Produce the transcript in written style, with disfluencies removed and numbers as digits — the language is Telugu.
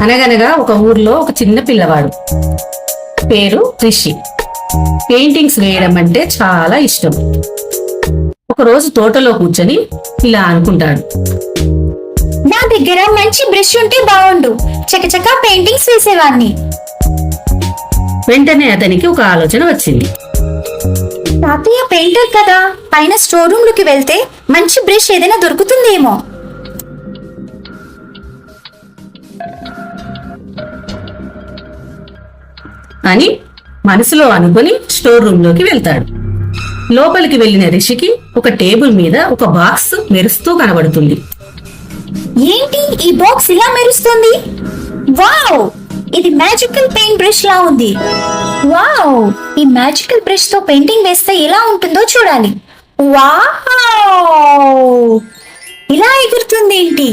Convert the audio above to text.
అనగనగా ఒక ఊర్లో ఒక చిన్న పిల్లవాడు పేరు రిషి. పెయింటింగ్స్ వేయడం అంటే చాలా ఇష్టం. ఒకరోజు తోటలో కూర్చొని ఇలా అనుకుంటాడు, నా దగ్గర మంచి బ్రష్ ఉంటే బాగుండు, చకచకా పెయింటింగ్స్ వేసేవాడిని. వెంటనే అతనికి ఒక ఆలోచన వచ్చింది. తాతయ్య పెయింటర్ కదా, పైన స్టోర్ రూమ్ లోకి వెళ్తే మంచి బ్రష్ ఏదైనా దొరుకుతుందేమో. అని మనసులో అనుకుని స్టోర్ రూమ్ లోకి వెళ్తాడు. లోపలికి వెళ్లిన రిషికి ఒక టేబుల్ మీద ఒక బాక్స్ మెరుస్తూ కనబడుతుంది. ఏంటి ఈ బాక్స్ ఇలా మెరుస్తుంది? వావ్, ఇది మ్యాజికల్ పెయింట్ బ్రష్ లా ఉంది. వావ్, ఈ మ్యాజికల్ బ్రష్ తో పెయింటింగ్ వేస్తే ఎలా ఉంటుందో చూడాలి. వావ్, ఇలా ఎగురుతుంది ఏంటి?